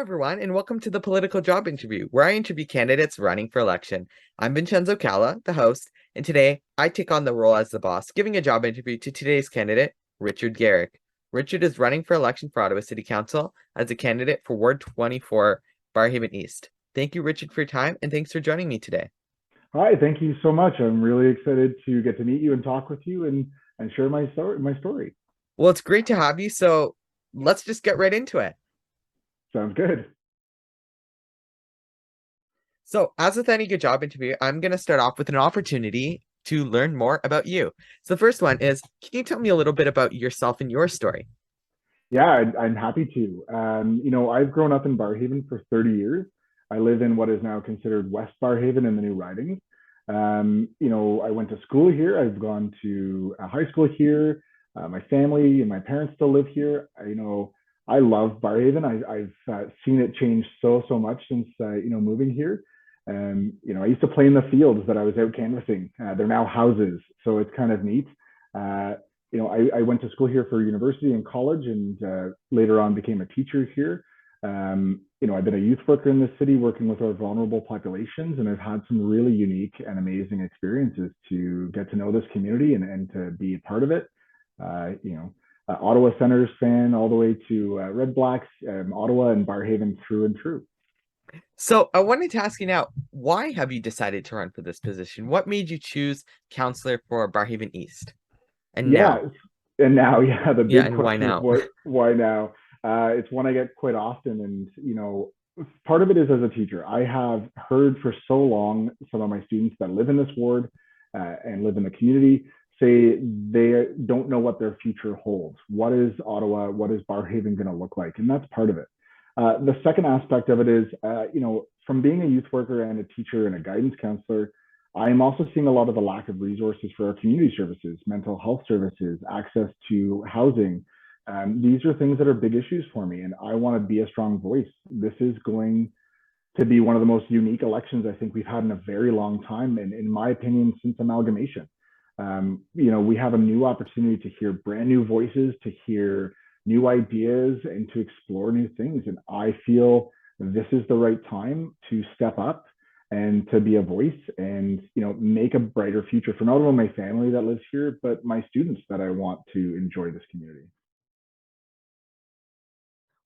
everyone, and welcome to the Political Job Interview, where I interview candidates running for election. I'm Vincenzo Calla, the host, and today I take on the role as the boss, giving a job interview to today's candidate, Richard Garrick. Richard is running for election for Ottawa City Council as a candidate for Ward 24, Barrhaven East. Thank you, Richard, for your time, and thanks for joining me today. Hi, thank you so much. I'm really excited to get to meet you and talk with you and share my story. Well, it's great to have you, so let's just get right into it. Sounds good. So, as with any good job interview, I'm going to start off with an opportunity to learn more about you. So, the first one is, can you tell me a little bit about yourself and your story? Yeah, I'm happy to. I've grown up in Barrhaven for 30 years. I live in what is now considered West Barrhaven in the new riding. I went to school here. I've gone to high school here. My family and my parents still live here. I love Barrhaven. I've seen it change so much since moving here. I used to play in the fields that I was out canvassing. They're now houses, so it's kind of neat. I went to school here for university and college, and later on became a teacher here. I've been a youth worker in the city working with our vulnerable populations, and I've had some really unique and amazing experiences to get to know this community and to be a part of it. Ottawa Senators fan all the way to Red Blacks, Ottawa and Barrhaven through and through. So, I wanted to ask you now, why have you decided to run for this position? What made you choose counselor for Barrhaven East? And Yeah, now? and now, yeah, the Yeah, big and why question is now? why now? It's one I get quite often, and part of it is as a teacher. I have heard for so long some of my students that live in this ward and live in the community say they don't know what their future holds. What is Ottawa? What is Barrhaven going to look like? And that's part of it. The second aspect of it is, from being a youth worker and a teacher and a guidance counselor, I am also seeing a lot of the lack of resources for our community services, mental health services, access to housing. These are things that are big issues for me, and I want to be a strong voice. This is going to be one of the most unique elections I think we've had in a very long time, and in my opinion, since amalgamation. We have a new opportunity to hear brand new voices, to hear new ideas, and to explore new things. And I feel this is the right time to step up and to be a voice and make a brighter future for not only my family that lives here, but my students that I want to enjoy this community.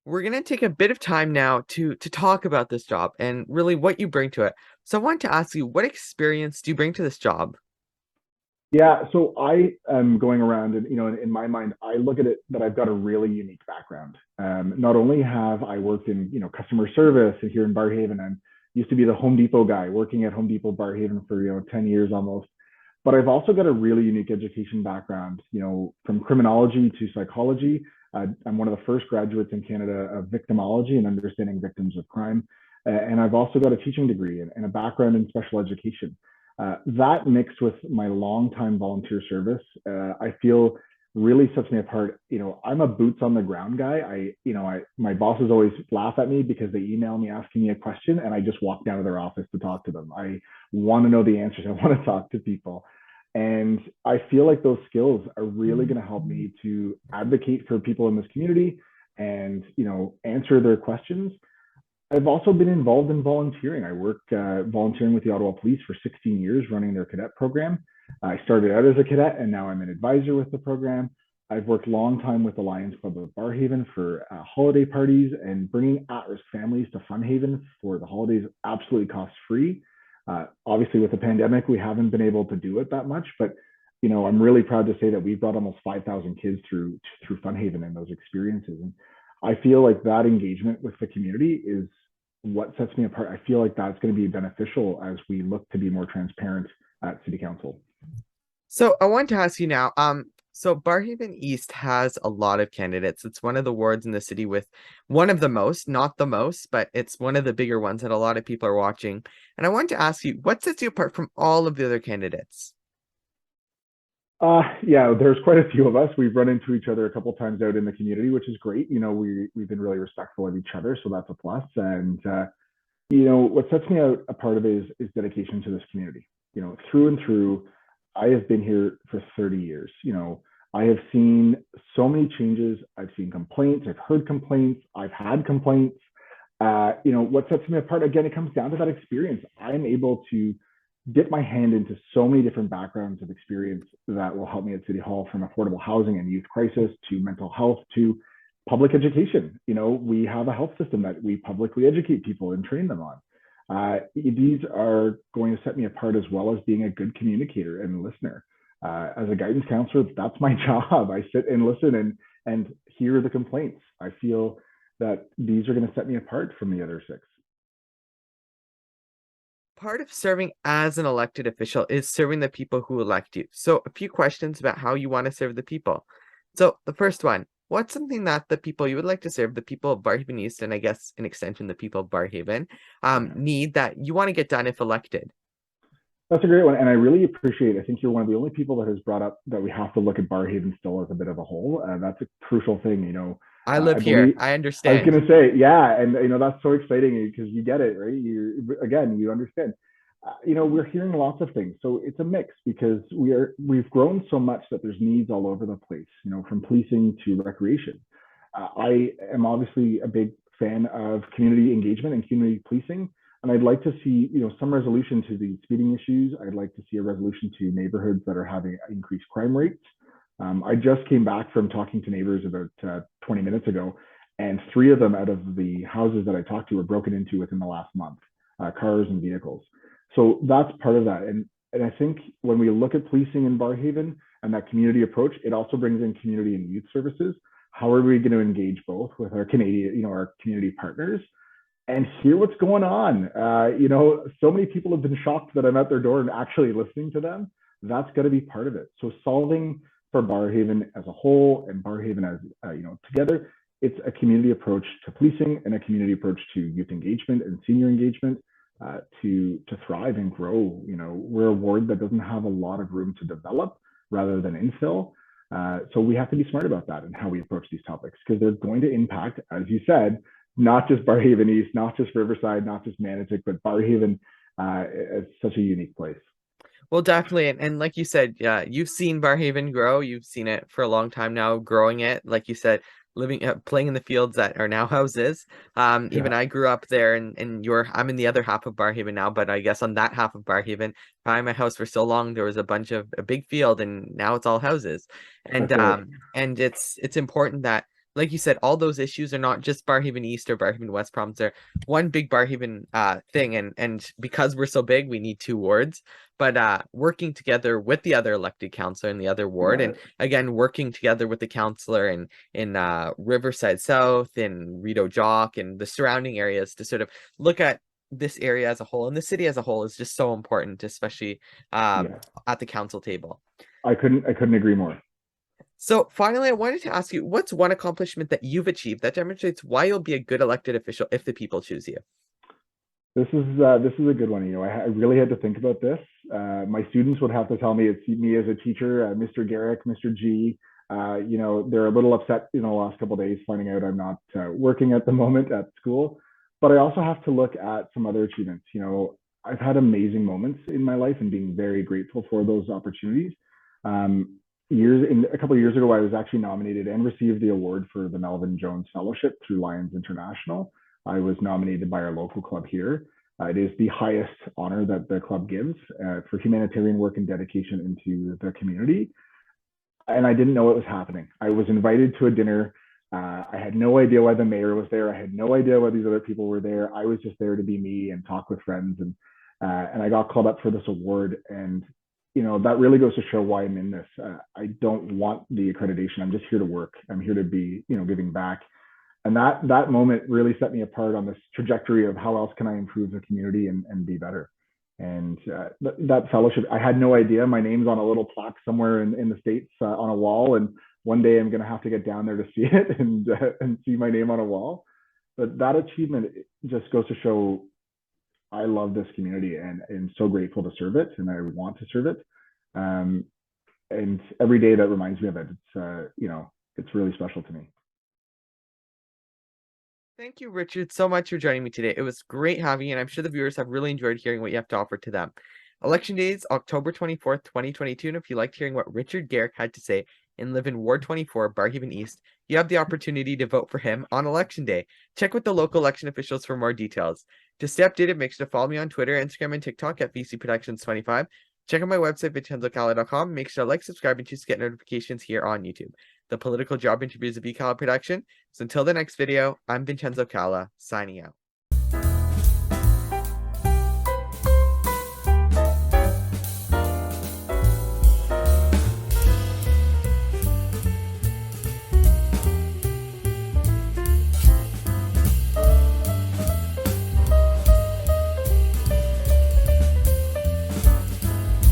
We're going to take a bit of time now to talk about this job and really what you bring to it. So, I want to ask you, what experience do you bring to this job? Yeah, so I am going around, and in my mind, I look at it that I've got a really unique background. Not only have I worked in customer service and here in Barrhaven, I used to be the Home Depot guy working at Home Depot Barrhaven for 10 years almost. But I've also got a really unique education background. From criminology to psychology. I'm one of the first graduates in Canada of victimology and understanding victims of crime. And I've also got a teaching degree and a background in special education. That mixed with my longtime volunteer service, I feel really sets me apart. I'm a boots on the ground guy. My bosses always laugh at me because they email me asking me a question, and I just walk down to their office to talk to them. I want to know the answers. I want to talk to people. And I feel like those skills are really going to help me to advocate for people in this community and, answer their questions. I've also been involved in volunteering. I work volunteering with the Ottawa Police for 16 years, running their cadet program. I started out as a cadet, and now I'm an advisor with the program. I've worked a long time with the Lions Club of Barrhaven for holiday parties and bringing at-risk families to Funhaven for the holidays, absolutely cost-free. Obviously, with the pandemic, we haven't been able to do it that much, but I'm really proud to say that we've brought almost 5,000 kids through Funhaven and those experiences. And I feel like that engagement with the community is what sets me apart. I feel like that's going to be beneficial as we look to be more transparent at City Council. So, I want to ask you now, so Barrhaven East has a lot of candidates. It's one of the wards in the city with one of the most, not the most, but it's one of the bigger ones that a lot of people are watching. And I want to ask you, what sets you apart from all of the other candidates? Yeah, there's quite a few of us. We've run into each other a couple of times out in the community, which is great. We've been really respectful of each other, so that's a plus. And what sets me out a part of it is dedication to this community. Through and through, I have been here for 30 years. I have seen so many changes. I've seen complaints. I've heard complaints. I've had complaints. What sets me apart, again, it comes down to that experience. I'm able to dip my hand into so many different backgrounds of experience that will help me at City Hall, from affordable housing and youth crisis to mental health to public education. We have a health system that we publicly educate people and train them on. These are going to set me apart, as well as being a good communicator and listener. As a guidance counselor, that's my job. I sit and listen and hear the complaints. I feel that these are going to set me apart from the other six. Part of serving as an elected official is serving the people who elect you. So, a few questions about how you want to serve the people. So, the first one, what's something that the people you would like to serve, the people of Barrhaven East, and I guess an extension, the people of Barrhaven, need that you want to get done if elected? That's a great one. And I really appreciate, I think you're one of the only people that has brought up that we have to look at Barrhaven still as a bit of a whole. That's a crucial thing. I live here. I I was understand. going to say, yeah. And, that's so exciting because you get it, right? You understand. We're hearing lots of things. So it's a mix, because we've grown so much that there's needs all over the place, from policing to recreation. I am obviously a big fan of community engagement and community policing. And I'd like to see, some resolution to the speeding issues. I'd like to see a resolution to neighborhoods that are having increased crime rates. I just came back from talking to neighbors about 20 minutes ago, and 3 of them out of the houses that I talked to were broken into within the last month, cars and vehicles. So that's part of that. And I think when we look at policing in Barrhaven and that community approach, it also brings in community and youth services. How are we going to engage both with our our community partners, and hear what's going on? So many people have been shocked that I'm at their door and actually listening to them. That's got to be part of it. So solving for Barrhaven as a whole, and Barrhaven as together, it's a community approach to policing and a community approach to youth engagement and senior engagement, to thrive and grow. We're a ward that doesn't have a lot of room to develop rather than infill. So we have to be smart about that and how we approach these topics, because they're going to impact, as you said, not just Barrhaven East, not just Riverside, not just Manitic, but Barrhaven is such a unique place. Well, definitely. And like you said, yeah, you've seen Barrhaven grow. You've seen it for a long time now, growing it. Like you said, playing in the fields that are now houses. Even Yeah, I grew up there, and I'm in the other half of Barrhaven now, but I guess on that half of Barrhaven, by my house for so long, there was a big field, and now it's all houses. And that's right. it's important that, like you said, all those issues are not just Barrhaven East or Barrhaven West problems. They're one big Barrhaven thing, and because we're so big, we need 2 wards. But working together with the other elected councillor in the other You ward, got and it. again working together with the councillor in Riverside South, in Rideau Jock, and the surrounding areas, to sort of look at this area as a whole, and the city as a whole is just so important, especially Yeah, at the council table. I couldn't agree more. So finally, I wanted to ask you, what's one accomplishment that you've achieved that demonstrates why you'll be a good elected official if the people choose you? This is a good one. I really had to think about this. My students would have to tell me it's me as a teacher, Mr. Garrick, Mr. G. They're a little upset, the last couple of days finding out I'm not working at the moment at school. But I also have to look at some other achievements. I've had amazing moments in my life and being very grateful for those opportunities. A couple of years ago, I was actually nominated and received the award for the Melvin Jones Fellowship through Lions International. I was nominated by our local club here. It is the highest honor that the club gives for humanitarian work and dedication into the community. And I didn't know it was happening. I was invited to a dinner. I had no idea why the mayor was there. I had no idea why these other people were there. I was just there to be me and talk with friends. And I got called up for this award. And that really goes to show why I'm in this. I don't want the accreditation. I'm just here to work. I'm here to be, giving back. And that moment really set me apart on this trajectory of how else can I improve the community and be better. And that fellowship, I had no idea. My name's on a little plaque somewhere in the States on a wall. And one day I'm going to have to get down there to see it and see my name on a wall. But that achievement just goes to show I love this community and so grateful to serve it, and I want to serve it. And every day that reminds me of it, it's really special to me. Thank you, Richard, so much for joining me today. It was great having you, and I'm sure the viewers have really enjoyed hearing what you have to offer to them. Election day is October 24th, 2022, and if you liked hearing what Richard Garrick had to say, and live in Ward 24, Barrhaven East, you have the opportunity to vote for him on Election Day. Check with the local election officials for more details. To stay updated, make sure to follow me on Twitter, Instagram, and TikTok at VC Productions 25. Check out my website, VincenzoCalla.com. Make sure to like, subscribe, and choose to get notifications here on YouTube. The Political Job Interviews of VCalla production. So until the next video, I'm Vincenzo Calla, signing out.